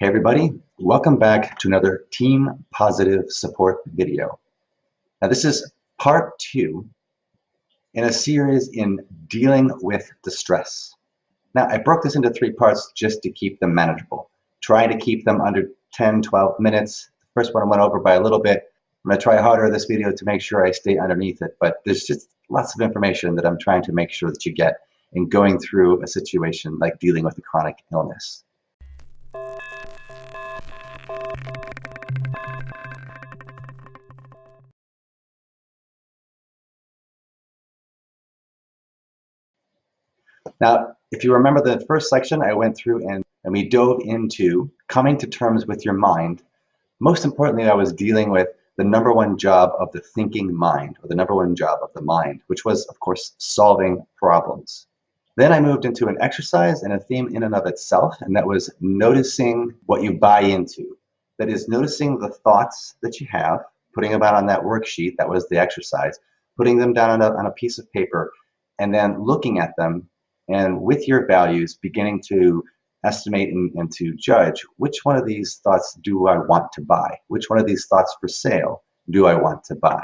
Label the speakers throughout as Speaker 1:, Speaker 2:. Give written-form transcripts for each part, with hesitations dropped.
Speaker 1: Hey everybody, welcome back to another Team Positive Support video. Now this is part 2 in a series in dealing with distress. Now I broke this into 3 parts just to keep them manageable. Try to keep them under 10-12 minutes. The first one I went over by a little bit. I'm going to try harder this video to make sure I stay underneath it, but there's just lots of information that I'm trying to make sure that you get in going through a situation like dealing with a chronic illness. Now, if you remember the first section, I went through and we dove into coming to terms with your mind. Most importantly, I was dealing with the number one job of the thinking mind, or the number one job of the mind, which was, of course, solving problems. Then I moved into an exercise and a theme in and of itself, and that was noticing what you buy into. That is, noticing the thoughts that you have, putting them out on that worksheet, that was the exercise, putting them down on a piece of paper, and then looking at them, and with your values, beginning to estimate and to judge which one of these thoughts do I want to buy? Which one of these thoughts for sale do I want to buy?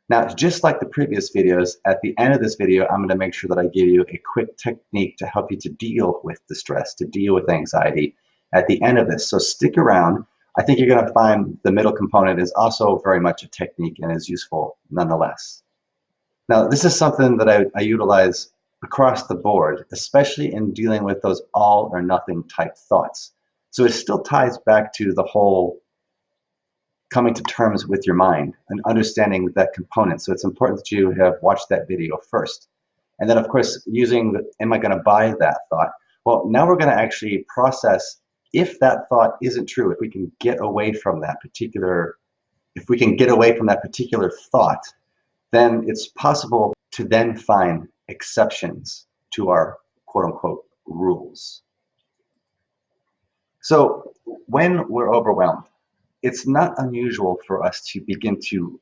Speaker 1: Now, just like the previous videos, at the end of this video, I'm going to make sure that I give you a quick technique to help you to deal with distress, to deal with anxiety at the end of this. So stick around. I think you're going to find the middle component is also very much a technique and is useful nonetheless. Now, this is something that I utilize across the board, especially in dealing with those all or nothing type thoughts. So it still ties back to the whole coming to terms with your mind and understanding that component. So it's important that you have watched that video first. And then, of course, using the, am I going to buy that thought? Well, now we're going to actually process if that thought isn't true, if we can get away from that particular, thought, then it's possible to then find exceptions to our quote-unquote rules. So when we're overwhelmed, it's not unusual for us to begin to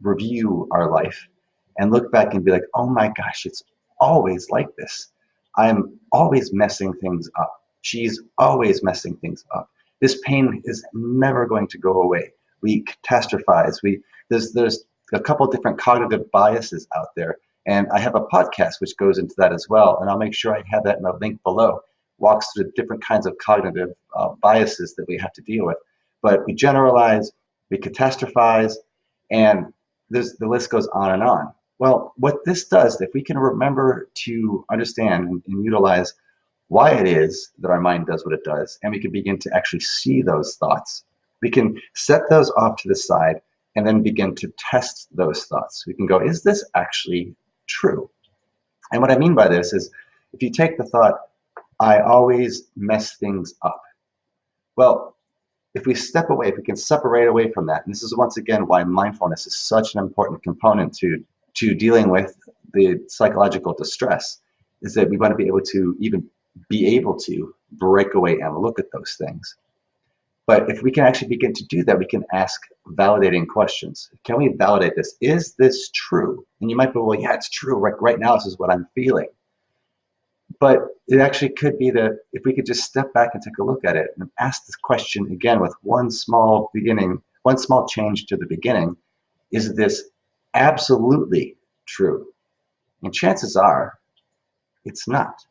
Speaker 1: review our life and look back and be like, oh my gosh, it's always like this. I'm always messing things up. She's always messing things up. This pain is never going to go away. We catastrophize. There's a couple different cognitive biases out there, and I have a podcast which goes into that as well, and I'll make sure I have that in the link below. Walks through different kinds of cognitive biases that we have to deal with. But we generalize, we catastrophize, and the list goes on and on. Well, what this does, if we can remember to understand and utilize why it is that our mind does what it does, and we can begin to actually see those thoughts, we can set those off to the side and then begin to test those thoughts. We can go, is this actually true? And what I mean by this is, if you take the thought, I always mess things up. Well, if we step away, if we can separate away from that, and this is once again why mindfulness is such an important component to dealing with the psychological distress, is that we want to be able to break away and look at those things. But if we can actually begin to do that, we can ask validating questions. Can we validate this? Is this true? And you might be, well, yeah, it's true. Right now, this is what I'm feeling. But it actually could be that if we could just step back and take a look at it and ask this question again with one small change to the beginning, is this absolutely true? And chances are it's not.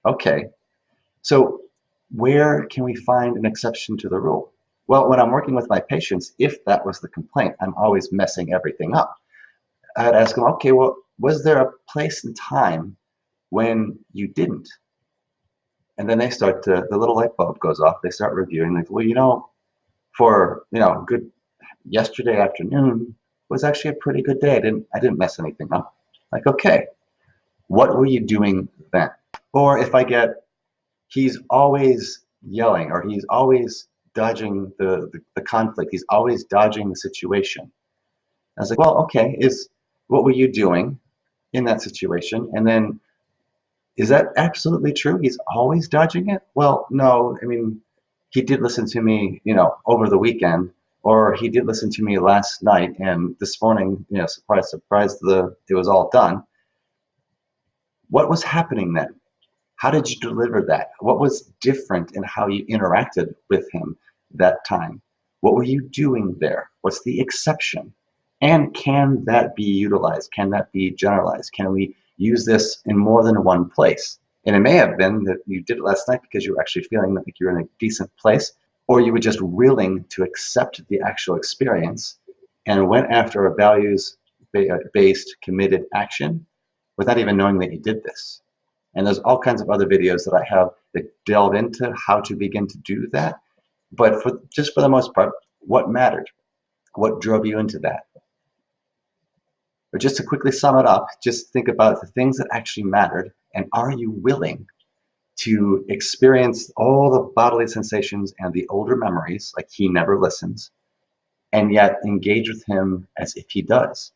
Speaker 1: Okay, so where can we find an exception to the rule? Well, when I'm working with my patients, if that was the complaint, I'm always messing everything up, I'd ask them, okay, well, was there a place and time when you didn't? And then they start to, the little light bulb goes off, they start reviewing, like, well, good yesterday afternoon was actually a pretty good day. I didn't mess anything up. Like, okay, what were you doing then? Or if I get, he's always yelling, or he's always dodging the conflict, he's always dodging the situation. I was like, well, okay, what were you doing in that situation? And then, is that absolutely true? He's always dodging it? Well, no, I mean, he did listen to me, over the weekend, or he did listen to me last night, and this morning, surprise, surprise, it was all done. What was happening then? How did you deliver that? What was different in how you interacted with him that time? What were you doing there? What's the exception? And can that be utilized? Can that be generalized? Can we use this in more than one place? And it may have been that you did it last night because you were actually feeling like you're in a decent place, or you were just willing to accept the actual experience and went after a values-based committed action without even knowing that you did this. And there's all kinds of other videos that I have that delve into how to begin to do that. But just for the most part, what mattered? What drove you into that? But just to quickly sum it up, just think about the things that actually mattered, and are you willing to experience all the bodily sensations and the older memories, like he never listens, and yet engage with him as if he does?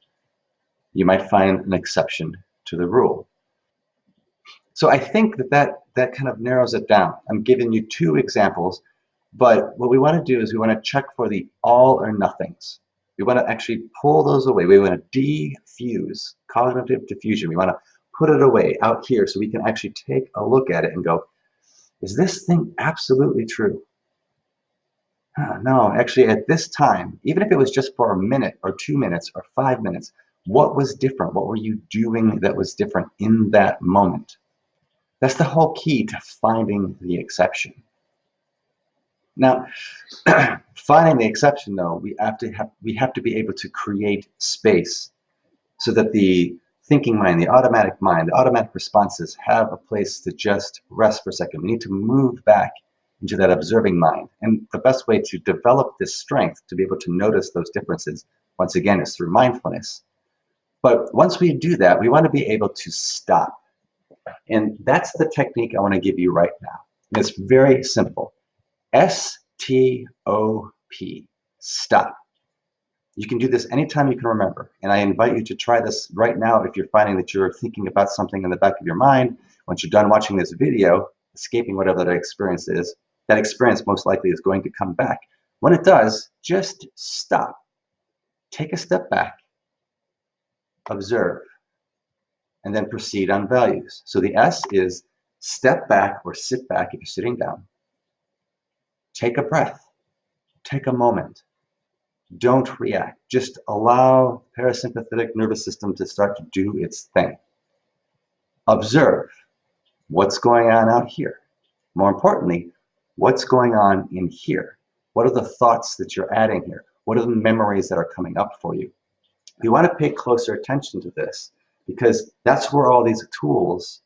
Speaker 1: You might find an exception to the rule. So I think that kind of narrows it down. I'm giving you two examples, but what we want to do is we want to check for the all or nothings. We want to actually pull those away. We want to defuse, cognitive diffusion. We want to put it away out here so we can actually take a look at it and go, is this thing absolutely true? No, actually at this time, even if it was just for a minute or 2 minutes or 5 minutes, what was different? What were you doing that was different in that moment? That's the whole key to finding the exception. Now, finding the exception, though, we have to be able to create space so that the thinking mind, the automatic responses have a place to just rest for a second. We need to move back into that observing mind. And the best way to develop this strength to be able to notice those differences, once again, is through mindfulness. But once we do that, we want to be able to stop. And that's the technique I want to give you right now. And it's very simple. S-T-O-P, stop. You can do this anytime you can remember. And I invite you to try this right now if you're finding that you're thinking about something in the back of your mind. Once you're done watching this video, escaping whatever that experience is, that experience most likely is going to come back. When it does, just stop. Take a step back, observe, and then proceed on values. So the S is step back or sit back if you're sitting down. Take a breath. Take a moment. Don't react. Just allow the parasympathetic nervous system to start to do its thing. Observe what's going on out here. More importantly, what's going on in here. What are the thoughts that you're adding here? What are the memories that are coming up for you? We want to pay closer attention to this because that's where all these tools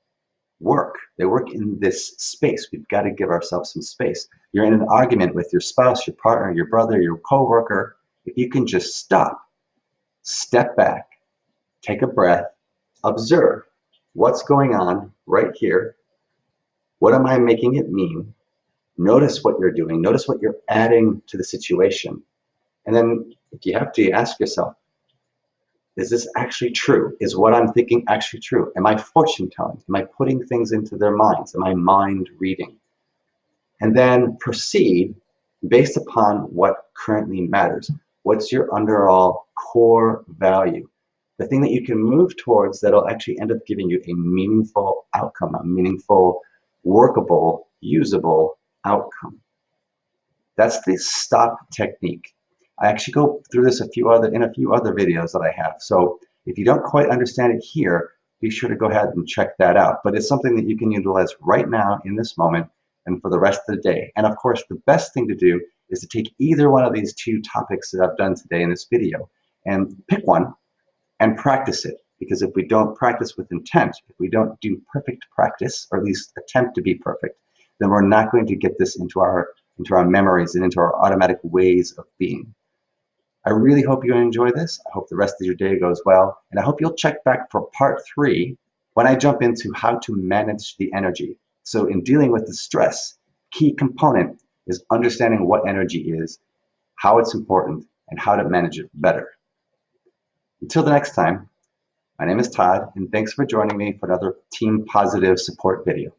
Speaker 1: work. They work in this space. We've got to give ourselves some space. You're in an argument with your spouse, your partner, your brother, your coworker. If you can just stop, step back, take a breath, observe what's going on right here. What am I making it mean? Notice what you're doing. Notice what you're adding to the situation. And then if you have to, ask yourself, is this actually true? Is what I'm thinking actually true? Am I fortune telling? Am I putting things into their minds? Am I mind reading? And then proceed based upon what currently matters. What's your underall core value? The thing that you can move towards that'll actually end up giving you a meaningful outcome, a meaningful, workable, usable outcome. That's the stop technique. I actually go through this in a few other videos that I have. So if you don't quite understand it here, be sure to go ahead and check that out. But it's something that you can utilize right now in this moment and for the rest of the day. And of course, the best thing to do is to take either one of these two topics that I've done today in this video and pick one and practice it. Because if we don't practice with intent, if we don't do perfect practice, or at least attempt to be perfect, then we're not going to get this into our memories and into our automatic ways of being. I really hope you enjoy this. I hope the rest of your day goes well. And I hope you'll check back for part 3 when I jump into how to manage the energy. So in dealing with the stress, key component is understanding what energy is, how it's important, and how to manage it better. Until the next time, my name is Todd, and thanks for joining me for another Team Positive support video.